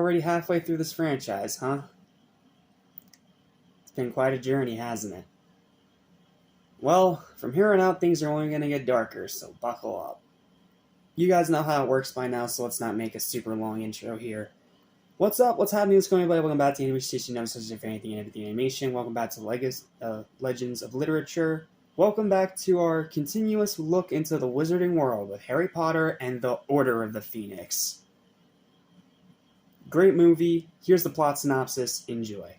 already halfway through this franchise, huh? It's been quite a journey, hasn't it? Well, from here on out, things are only going to get darker, so buckle up. You guys know how it works by now, so let's not make a super long intro here. What's up? What's happening? What's going on, everybody? Welcome back to Animation Station episodes of anything and everything animation. Welcome back to Legends of Literature. Welcome back to our continuous look into the wizarding world with Harry Potter and the Order of the Phoenix. Great movie. Here's the plot synopsis. Enjoy.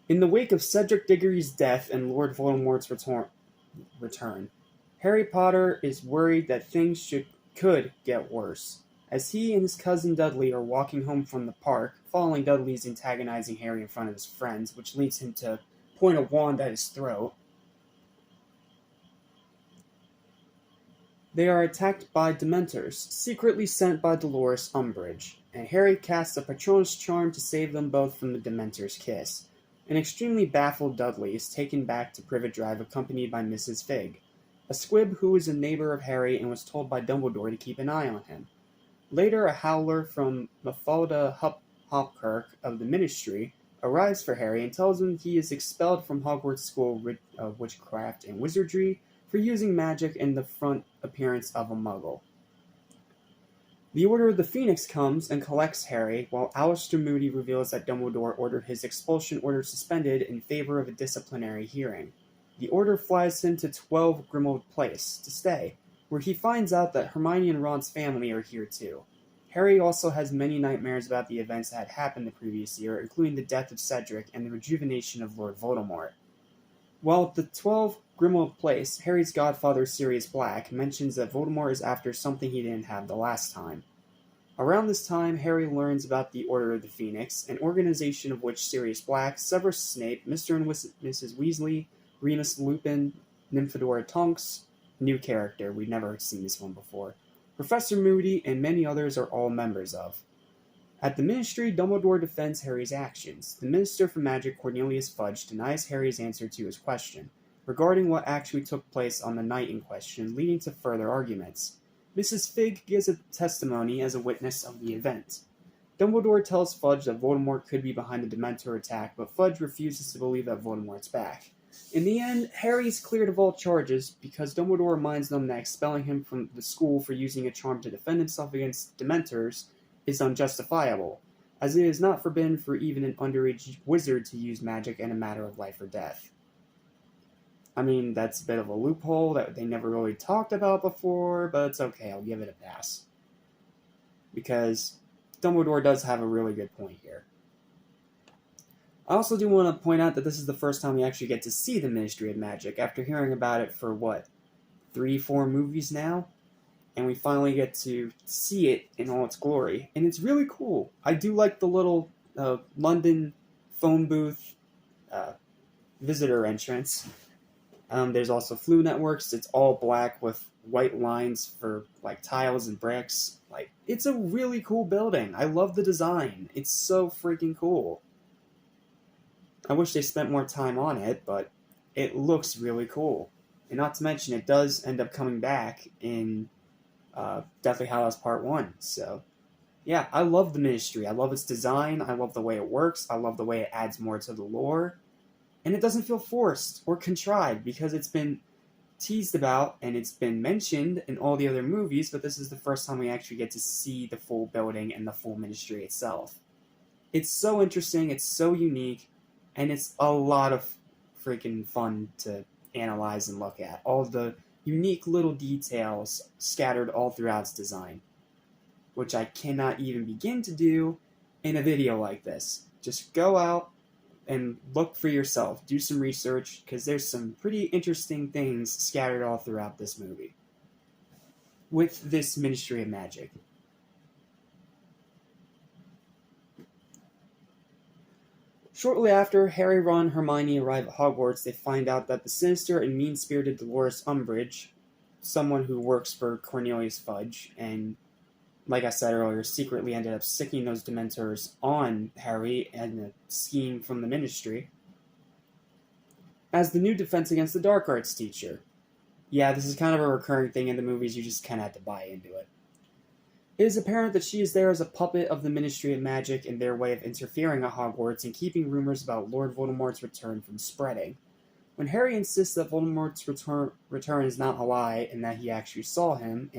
In the wake of Cedric Diggory's death and Lord Voldemort's return, Harry Potter is worried that things could get worse. As he and his cousin Dudley are walking home from the park, following Dudley's antagonizing Harry in front of his friends, which leads him to point a wand at his throat, they are attacked by Dementors, secretly sent by Dolores Umbridge, and Harry casts a Patronus charm to save them both from the Dementors' kiss. An extremely baffled Dudley is taken back to Privet Drive accompanied by Mrs. Fig, a squib who is a neighbor of Harry and was told by Dumbledore to keep an eye on him. Later, a howler from Mafalda Hopkirk of the Ministry arrives for Harry and tells him he is expelled from Hogwarts School of Witchcraft and Wizardry for using magic in the front appearance of a muggle. The Order of the Phoenix comes and collects Harry, while Alastor Moody reveals that Dumbledore ordered his expulsion order suspended in favor of a disciplinary hearing. The Order flies him to 12 Grimmauld Place to stay, where he finds out that Hermione and Ron's family are here too. Harry also has many nightmares about the events that had happened the previous year, including the death of Cedric and the rejuvenation of Lord Voldemort. While at the 12 Grimmauld Place, Harry's godfather Sirius Black mentions that Voldemort is after something he didn't have the last time. Around this time, Harry learns about the Order of the Phoenix, an organization of which Sirius Black, Severus Snape, Mr. and Mrs. Weasley, Remus Lupin, Nymphadora Tonks, new character, we've never seen this one before, Professor Moody, and many others are all members of. At the Ministry, Dumbledore defends Harry's actions. The Minister for Magic, Cornelius Fudge, denies Harry's answer to his question regarding what actually took place on the night in question, leading to further arguments. Mrs. Fig gives a testimony as a witness of the event. Dumbledore tells Fudge that Voldemort could be behind the Dementor attack, but Fudge refuses to believe that Voldemort's back. In the end, Harry's cleared of all charges because Dumbledore reminds them that expelling him from the school for using a charm to defend himself against Dementors is unjustifiable, as it is not forbidden for even an underage wizard to use magic in a matter of life or death. I mean, that's a bit of a loophole that they never really talked about before, but it's okay, I'll give it a pass. Because Dumbledore does have a really good point here. I also do want to point out that this is the first time we actually get to see the Ministry of Magic, after hearing about it for, 3-4 movies now? And we finally get to see it in all its glory. And it's really cool. I do like the little London phone booth visitor entrance. There's also Floo Networks. It's all black with white lines for tiles and bricks. It's a really cool building. I love the design. It's so freaking cool. I wish they spent more time on it, but it looks really cool. And not to mention, it does end up coming back in Deathly Hallows Part 1. So, yeah, I love the Ministry. I love its design. I love the way it works. I love the way it adds more to the lore. And it doesn't feel forced or contrived because it's been teased about and it's been mentioned in all the other movies, but this is the first time we actually get to see the full building and the full Ministry itself. It's so interesting. It's so unique. And it's a lot of freaking fun to analyze and look at. All the unique little details scattered all throughout its design, which I cannot even begin to do in a video like this. Just go out and look for yourself. Do some research, because there's some pretty interesting things scattered all throughout this movie with this Ministry of Magic. Shortly after Harry, Ron, and Hermione arrive at Hogwarts, they find out that the sinister and mean-spirited Dolores Umbridge, someone who works for Cornelius Fudge, and, like I said earlier, secretly ended up sicking those Dementors on Harry and a scheme from the Ministry, as the new defense against the dark arts teacher. Yeah, this is kind of a recurring thing in the movies, you just kind of have to buy into it. It is apparent that she is there as a puppet of the Ministry of Magic in their way of interfering at Hogwarts and keeping rumors about Lord Voldemort's return from spreading. When Harry insists that Voldemort's return is not a lie and that he actually saw him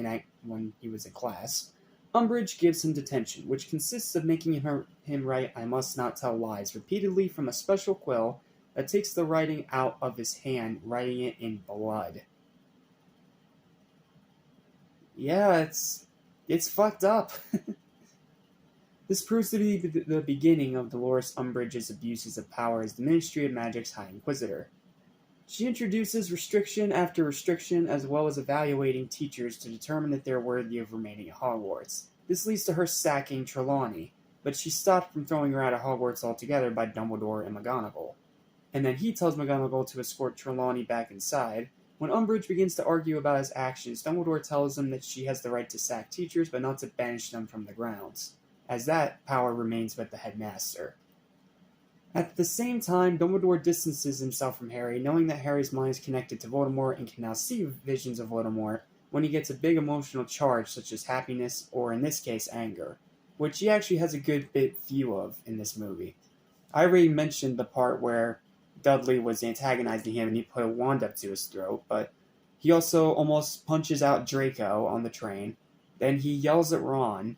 when he was in class, Umbridge gives him detention, which consists of making him write "I must not tell lies" repeatedly from a special quill that takes the writing out of his hand, writing it in blood. Yeah, it's fucked up. This proves to be the beginning of Dolores Umbridge's abuses of power as the Ministry of Magic's High Inquisitor. She introduces restriction after restriction, as well as evaluating teachers to determine that they're worthy of remaining at Hogwarts. This leads to her sacking Trelawney, but she's stopped from throwing her out of Hogwarts altogether by Dumbledore and McGonagall. And then he tells McGonagall to escort Trelawney back inside. When Umbridge begins to argue about his actions, Dumbledore tells him that she has the right to sack teachers, but not to banish them from the grounds, as that power remains with the headmaster. At the same time, Dumbledore distances himself from Harry, knowing that Harry's mind is connected to Voldemort and can now see visions of Voldemort when he gets a big emotional charge such as happiness or, in this case, anger, which he actually has a good bit view of in this movie. I already mentioned the part where Dudley was antagonizing him and he put a wand up to his throat, but he also almost punches out Draco on the train. Then he yells at Ron.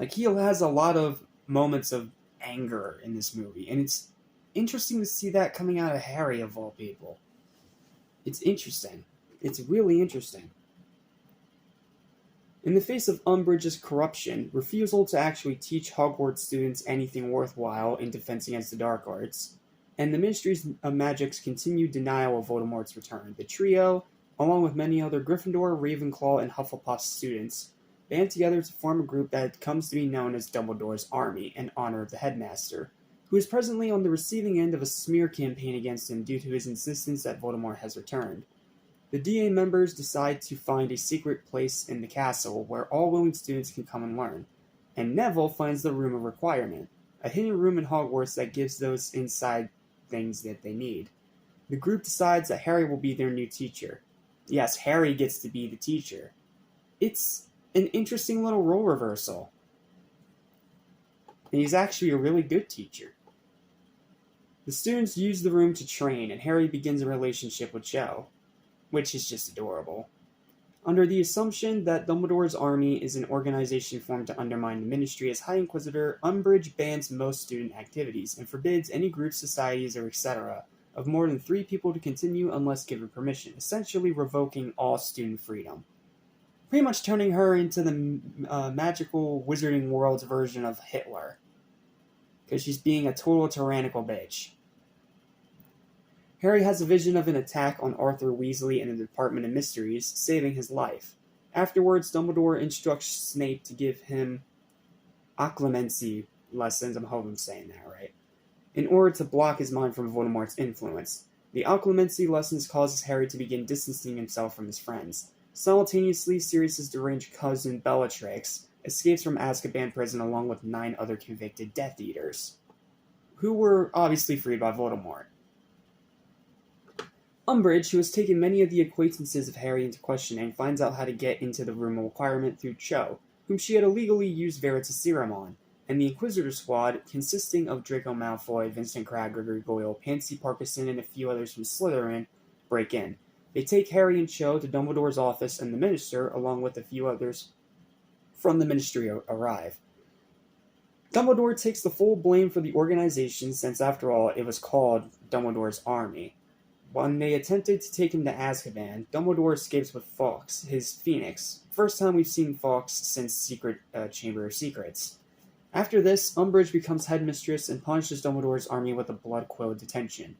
He has a lot of moments of anger in this movie, and it's interesting to see that coming out of Harry, of all people. It's interesting. It's really interesting. In the face of Umbridge's corruption, refusal to actually teach Hogwarts students anything worthwhile in defense against the dark arts, and the Ministry of Magic's continued denial of Voldemort's return, the trio, along with many other Gryffindor, Ravenclaw, and Hufflepuff students, band together to form a group that comes to be known as Dumbledore's Army in honor of the headmaster, who is presently on the receiving end of a smear campaign against him due to his insistence that Voldemort has returned. The DA members decide to find a secret place in the castle where all willing students can come and learn, and Neville finds the Room of Requirement, a hidden room in Hogwarts that gives those inside things that they need. The group decides that Harry will be their new teacher. Yes, Harry gets to be the teacher. It's an interesting little role reversal. And he's actually a really good teacher. The students use the room to train, and Harry begins a relationship with Jo, which is just adorable. Under the assumption that Dumbledore's Army is an organization formed to undermine the Ministry as High Inquisitor, Umbridge bans most student activities and forbids any groups, societies, or etc. of more than 3 people to continue unless given permission, essentially revoking all student freedom. Pretty much turning her into the magical wizarding world's version of Hitler. Because she's being a total tyrannical bitch. Harry has a vision of an attack on Arthur Weasley in the Department of Mysteries, saving his life. Afterwards, Dumbledore instructs Snape to give him occlumency lessons, I hope I'm saying that right, in order to block his mind from Voldemort's influence. The occlumency lessons causes Harry to begin distancing himself from his friends. Simultaneously, Sirius's deranged cousin Bellatrix escapes from Azkaban prison along with 9 other convicted Death Eaters, who were obviously freed by Voldemort. Umbridge, who has taken many of the acquaintances of Harry into questioning, finds out how to get into the Room of Requirement through Cho, whom she had illegally used Veritaserum on, and the Inquisitor Squad, consisting of Draco Malfoy, Vincent Crabbe, Gregory Goyle, Pansy Parkinson, and a few others from Slytherin, break in. They take Harry and Cho to Dumbledore's office, and the Minister, along with a few others from the Ministry, arrive. Dumbledore takes the full blame for the organization, since after all, it was called Dumbledore's Army. When they attempted to take him to Azkaban, Dumbledore escapes with Fawkes, his Phoenix. First time we've seen Fawkes since Chamber of Secrets. After this, Umbridge becomes headmistress and punishes Dumbledore's Army with a blood quill detention.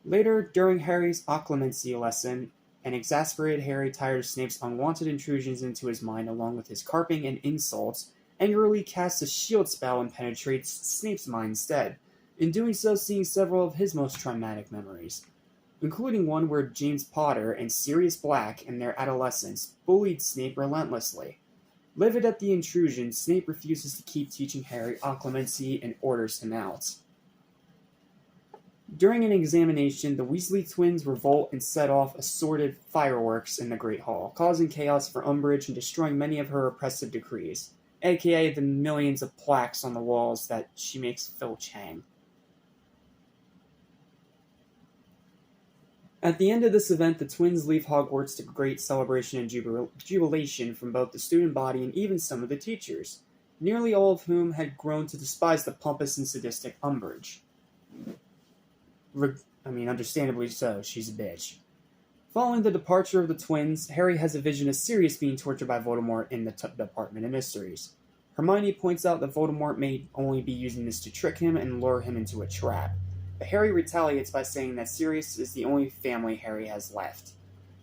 Later, during Harry's occlumency lesson, an exasperated Harry, tired of Snape's unwanted intrusions into his mind along with his carping and insults, angrily casts a shield spell and penetrates Snape's mind instead, in doing so seeing several of his most traumatic memories, including one where James Potter and Sirius Black in their adolescence bullied Snape relentlessly. Livid at the intrusion, Snape refuses to keep teaching Harry occlumency and orders him out. During an examination, the Weasley twins revolt and set off assorted fireworks in the Great Hall, causing chaos for Umbridge and destroying many of her oppressive decrees, aka the millions of plaques on the walls that she makes Filch hang. At the end of this event, the twins leave Hogwarts to great celebration and jubilation from both the student body and even some of the teachers, nearly all of whom had grown to despise the pompous and sadistic Umbridge. Understandably so, she's a bitch. Following the departure of the twins, Harry has a vision of Sirius being tortured by Voldemort in the Department of Mysteries. Hermione points out that Voldemort may only be using this to trick him and lure him into a trap, but Harry retaliates by saying that Sirius is the only family Harry has left.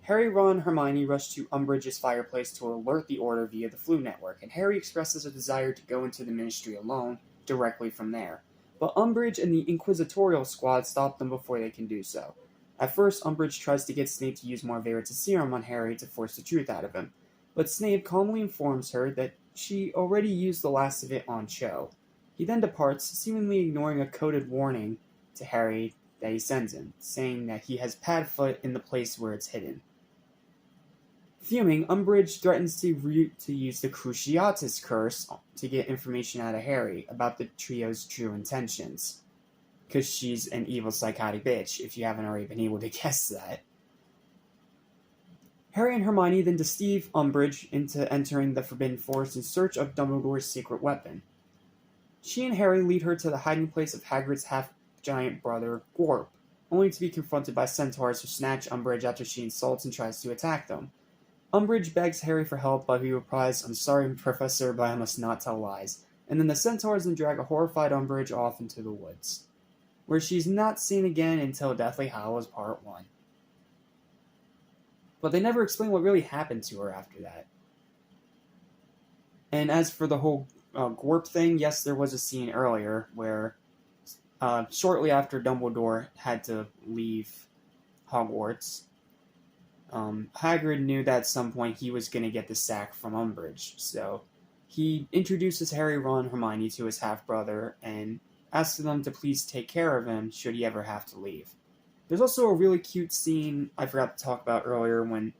Harry, Ron, and Hermione rush to Umbridge's fireplace to alert the Order via the Floo network, and Harry expresses a desire to go into the Ministry alone, directly from there. But Umbridge and the Inquisitorial Squad stop them before they can do so. At first, Umbridge tries to get Snape to use more Veritaserum on Harry to force the truth out of him, but Snape calmly informs her that she already used the last of it on Cho. He then departs, seemingly ignoring a coded warning to Harry that he sends him, saying that he has Padfoot in the place where it's hidden. Fuming, Umbridge threatens to use the Cruciatus Curse to get information out of Harry about the trio's true intentions. Because she's an evil psychotic bitch, if you haven't already been able to guess that. Harry and Hermione then deceive Umbridge into entering the Forbidden Forest in search of Dumbledore's secret weapon. She and Harry lead her to the hiding place of Hagrid's half-giant brother, Gorp, only to be confronted by centaurs who snatch Umbridge after she insults and tries to attack them. Umbridge begs Harry for help, but he replies, "I'm sorry, Professor, but I must not tell lies." And then the centaurs then drag a horrified Umbridge off into the woods, where she's not seen again until Deathly Hallows Part 1. But they never explain what really happened to her after that. And as for the whole Gorp thing, yes, there was a scene earlier where shortly after Dumbledore had to leave Hogwarts, Hagrid knew that at some point he was going to get the sack from Umbridge, so he introduces Harry, Ron, and Hermione to his half-brother and asks them to please take care of him should he ever have to leave. There's also a really cute scene I forgot to talk about earlier when,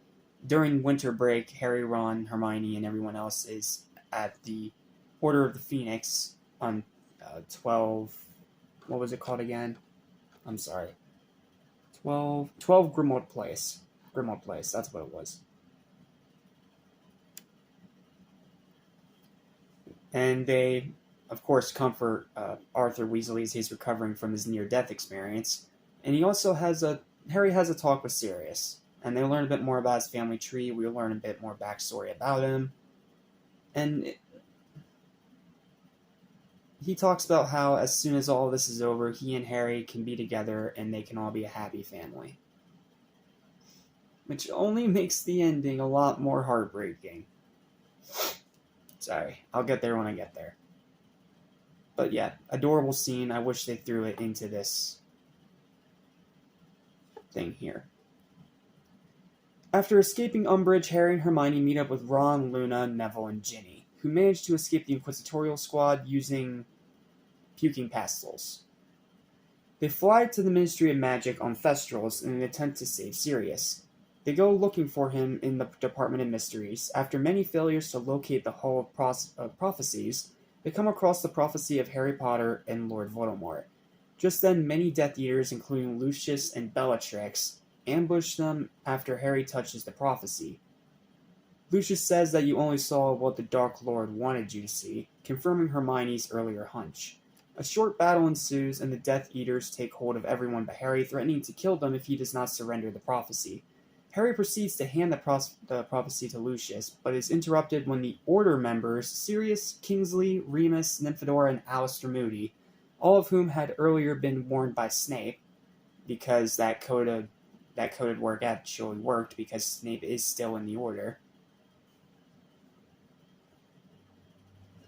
during winter break, Harry, Ron, Hermione, and everyone else is at the Order of the Phoenix on 12... What was it called again? I'm sorry. 12 Grimmauld Place. Grimmauld Place, that's what it was. And they, of course, comfort Arthur Weasley as he's recovering from his near-death experience. And Harry has a talk with Sirius. And they learn a bit more about his family tree. We learn a bit more backstory about him. And he talks about how as soon as all this is over, he and Harry can be together and they can all be a happy family. Which only makes the ending a lot more heartbreaking. Sorry, I'll get there when I get there. But yeah, adorable scene. I wish they threw it into this thing here. After escaping Umbridge, Harry and Hermione meet up with Ron, Luna, Neville, and Ginny, who managed to escape the Inquisitorial Squad using puking pastils. They fly to the Ministry of Magic on Thestrals in an attempt to save Sirius. They go looking for him in the Department of Mysteries. After many failures to locate the Hall of Prophecies, they come across the prophecy of Harry Potter and Lord Voldemort. Just then, many Death Eaters, including Lucius and Bellatrix, ambush them after Harry touches the prophecy. Lucius says that you only saw what the Dark Lord wanted you to see, confirming Hermione's earlier hunch. A short battle ensues, and the Death Eaters take hold of everyone but Harry, threatening to kill them if he does not surrender the prophecy. Harry proceeds to hand the prophecy to Lucius, but is interrupted when the Order members, Sirius, Kingsley, Remus, Nymphadora, and Alastor Moody, all of whom had earlier been warned by Snape, because that coded work actually worked, because Snape is still in the Order,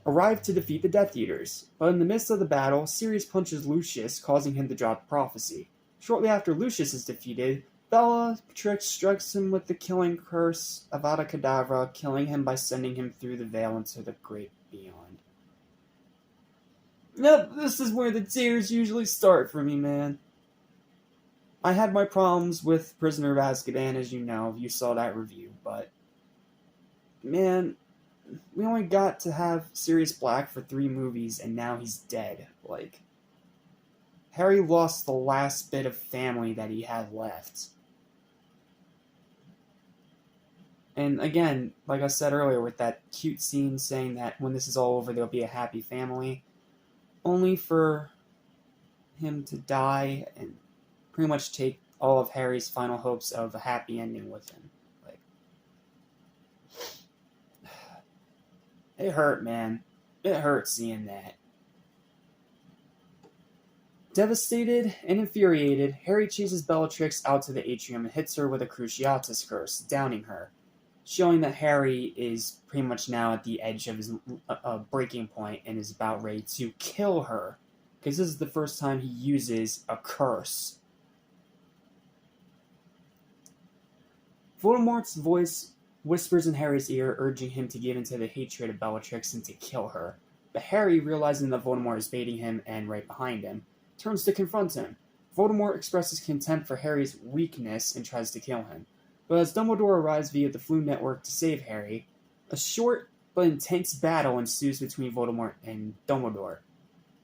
arrive to defeat the Death Eaters. But in the midst of the battle, Sirius punches Lucius, causing him to drop the prophecy. Shortly after Lucius is defeated, Bellatrix strikes him with the killing curse of Avada Kedavra, killing him by sending him through the veil into the great beyond. Yep, this is where the tears usually start for me, man. I had my problems with Prisoner of Azkaban, as you know, you saw that review, but man, we only got to have Sirius Black for 3 movies, and now he's dead. Like, Harry lost the last bit of family that he had left. And again, like I said earlier, with that cute scene saying that when this is all over, there'll be a happy family, only for him to die and pretty much take all of Harry's final hopes of a happy ending with him. Like, it hurt, man. It hurt seeing that. Devastated and infuriated, Harry chases Bellatrix out to the atrium and hits her with a Cruciatus curse, downing her, showing that Harry is pretty much now at the edge of his breaking point and is about ready to kill her, because this is the first time he uses a curse. Voldemort's voice whispers in Harry's ear, urging him to give in to the hatred of Bellatrix and to kill her. But Harry, realizing that Voldemort is baiting him and right behind him, turns to confront him. Voldemort expresses contempt for Harry's weakness and tries to kill him. But as Dumbledore arrives via the Floo network to save Harry, a short but intense battle ensues between Voldemort and Dumbledore,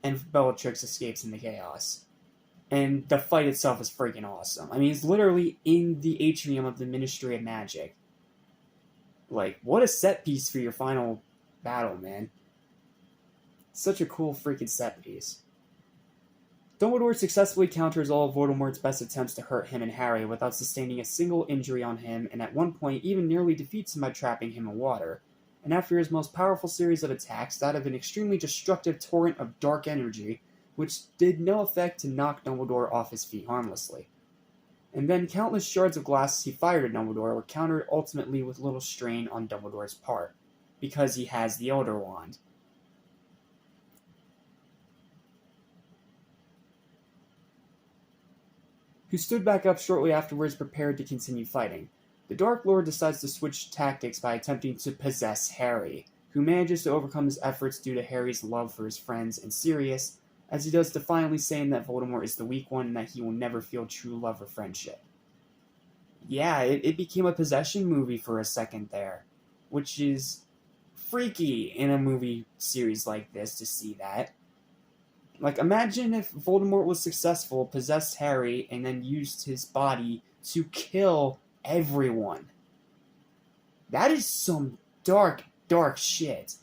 and Bellatrix escapes in the chaos. And the fight itself is freaking awesome. I mean, it's literally in the atrium of the Ministry of Magic. Like, what a set piece for your final battle, man. Such a cool freaking set piece. Dumbledore successfully counters all of Voldemort's best attempts to hurt him and Harry without sustaining a single injury on him, and at one point even nearly defeats him by trapping him in water. And after his most powerful series of attacks, that of an extremely destructive torrent of dark energy, which did no effect to knock Dumbledore off his feet harmlessly. And then countless shards of glass he fired at Dumbledore were countered ultimately with little strain on Dumbledore's part, because he has the Elder Wand. Who stood back up shortly afterwards, prepared to continue fighting. The Dark Lord decides to switch tactics by attempting to possess Harry, who manages to overcome his efforts due to Harry's love for his friends and Sirius, as he does defiantly saying that Voldemort is the weak one and that he will never feel true love or friendship. Yeah, it became a possession movie for a second there, which is freaky in a movie series like this to see that. Like, imagine if Voldemort was successful, possessed Harry, and then used his body to kill everyone. That is some dark, dark shit.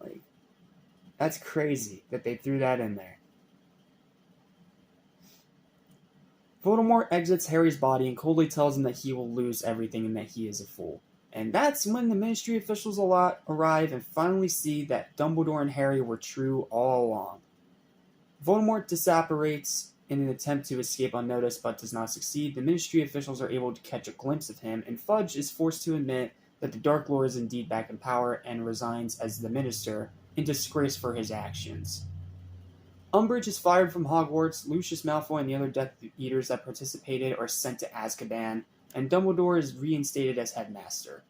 Like, that's crazy that they threw that in there. Voldemort exits Harry's body and coldly tells him that he will lose everything and that he is a fool. And that's when the Ministry officials arrive and finally see that Dumbledore and Harry were true all along. Voldemort disapparates in an attempt to escape unnoticed but does not succeed. The Ministry officials are able to catch a glimpse of him, and Fudge is forced to admit that the Dark Lord is indeed back in power and resigns as the Minister in disgrace for his actions. Umbridge is fired from Hogwarts, Lucius Malfoy and the other Death Eaters that participated are sent to Azkaban, and Dumbledore is reinstated as headmaster.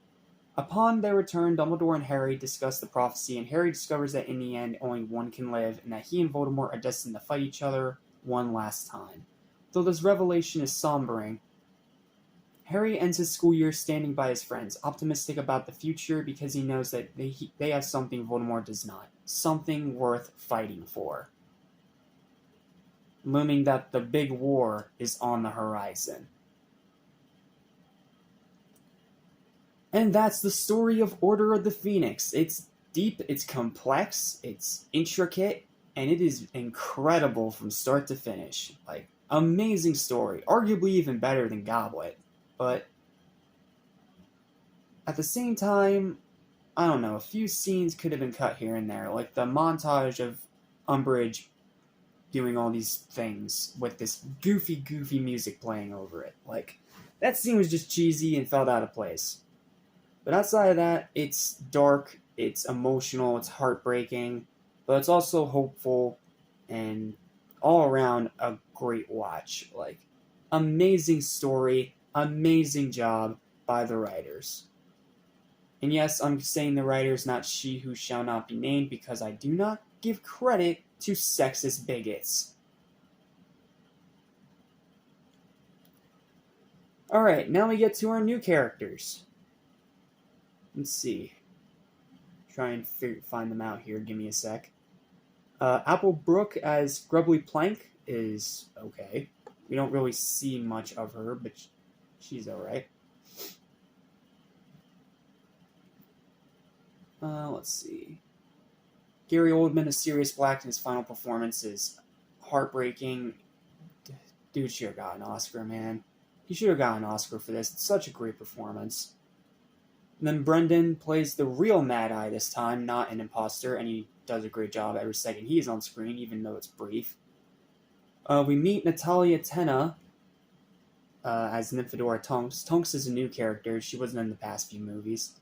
Upon their return, Dumbledore and Harry discuss the prophecy, and Harry discovers that in the end, only one can live, and that he and Voldemort are destined to fight each other one last time. Though this revelation is sombering, Harry ends his school year standing by his friends, optimistic about the future because he knows that they have something Voldemort does not. Something worth fighting for. Looming that the big war is on the horizon. And that's the story of Order of the Phoenix. It's deep, it's complex, it's intricate, and it is incredible from start to finish. Like, amazing story. Arguably even better than Goblet. But at the same time, I don't know, a few scenes could have been cut here and there. Like the montage of Umbridge doing all these things with this goofy music playing over it. Like, that scene was just cheesy and felt out of place. But outside of that, it's dark, it's emotional, it's heartbreaking, but it's also hopeful and all around a great watch. Like, amazing story, amazing job by the writers. And yes, I'm saying the writers, not she who shall not be named, because I do not give credit to sexist bigots. Alright, now we get to our new characters. Let's see. Try and find them out here. Give me a sec. Applebrook as Grubbly Plank is okay. We don't really see much of her, but she's alright. Let's see. Gary Oldman as Sirius Black in his final performance is heartbreaking. Dude should have got an Oscar, man. He should have got an Oscar for this. It's such a great performance. And then Brendan plays the real Mad Eye this time, not an imposter, and he does a great job every second he's on screen, even though it's brief. We meet Natalia Tena as Nymphadora Tonks. Tonks is a new character. She wasn't in the past few movies.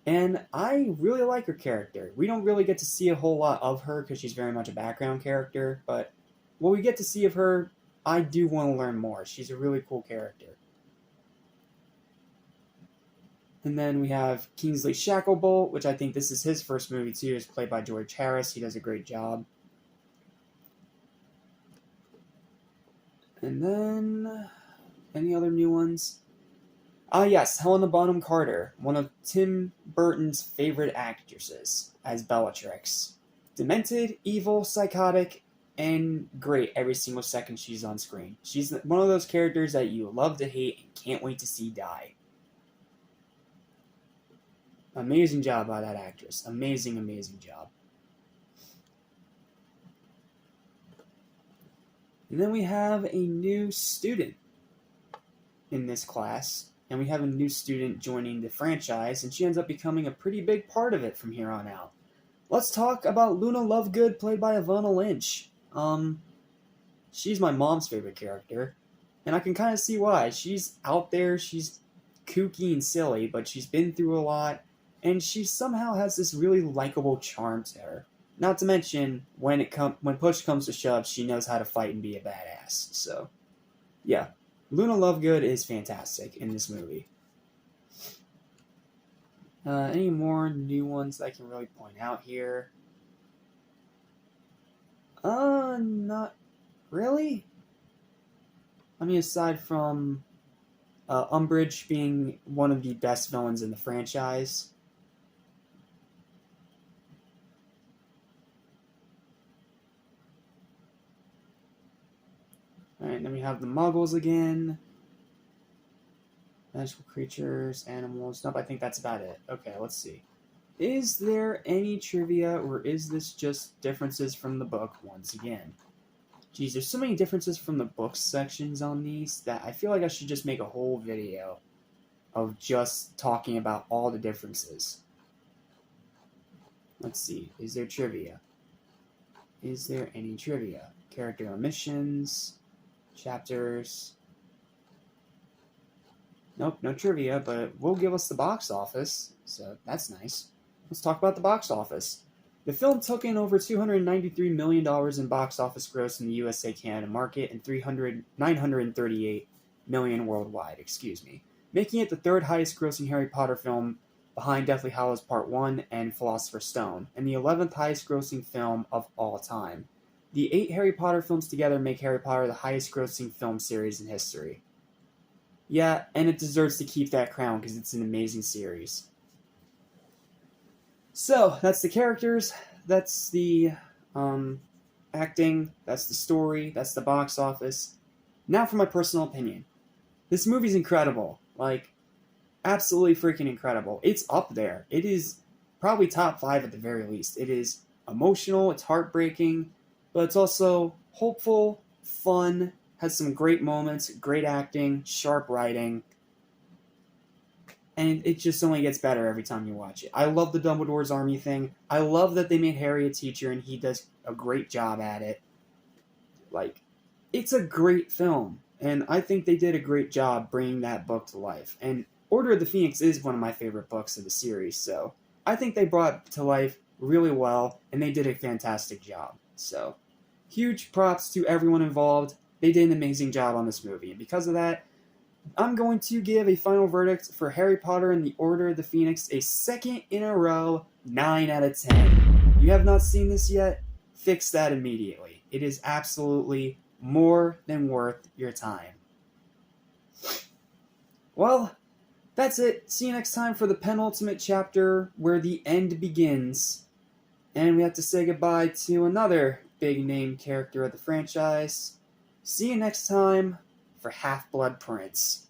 And I really like her character. We don't really get to see a whole lot of her because she's very much a background character, but what we get to see of her, I do want to learn more. She's a really cool character. And then we have Kingsley Shacklebolt, which I think this is his first movie too. Is played by George Harris. He does a great job. And then, any other new ones? Yes, Helena Bonham Carter, one of Tim Burton's favorite actresses, as Bellatrix. Demented, evil, psychotic, and great every single second she's on screen. She's one of those characters that you love to hate and can't wait to see die. Amazing job by that actress. Amazing, amazing job. And then we have a new student in this class. And we have a new student joining the franchise, and she ends up becoming a pretty big part of it from here on out. Let's talk about Luna Lovegood, played by Evanna Lynch. She's my mom's favorite character, and I can kind of see why. She's out there, she's kooky and silly, but she's been through a lot, and she somehow has this really likable charm to her. Not to mention, when push comes to shove, she knows how to fight and be a badass. So, yeah. Luna Lovegood is fantastic in this movie. Any more new ones I can really point out here? Not really. I mean, aside from Umbridge being one of the best villains in the franchise. Alright, then we have the Muggles again. Magical creatures, animals. Nope, I think that's about it. Okay, let's see. Is there any trivia, or is this just differences from the book once again? Geez, there's so many differences from the book sections on these that I feel like I should just make a whole video of just talking about all the differences. Let's see. Is there trivia? Is there any trivia? Character omissions, chapters. Nope, no trivia, but it will give us the box office, so that's nice. Let's talk about the box office. The film took in over $293 million in box office gross in the USA-Canada market and $938 million worldwide, making it the third highest grossing Harry Potter film behind Deathly Hallows Part 1 and Philosopher's Stone, and the 11th highest grossing film of all time. The 8 Harry Potter films together make Harry Potter the highest grossing film series in history. Yeah, and it deserves to keep that crown because it's an amazing series. So, that's the characters, that's the acting, that's the story, that's the box office. Now for my personal opinion. This movie's incredible. Like, absolutely freaking incredible. It's up there. It is probably top 5 at the very least. It is emotional, it's heartbreaking, but it's also hopeful, fun, has some great moments, great acting, sharp writing, and it just only gets better every time you watch it. I love the Dumbledore's Army thing. I love that they made Harry a teacher, and he does a great job at it. Like, it's a great film, and I think they did a great job bringing that book to life. And Order of the Phoenix is one of my favorite books of the series, so I think they brought it to life really well, and they did a fantastic job. So, huge props to everyone involved. They did an amazing job on this movie, and because of that, I'm going to give a final verdict for Harry Potter and the Order of the Phoenix a second in a row, 9 out of 10. You have not seen this yet? Fix that immediately. It is absolutely more than worth your time. Well, that's it. See you next time for the penultimate chapter where the end begins. And we have to say goodbye to another big name character of the franchise. See you next time for Half-Blood Prince.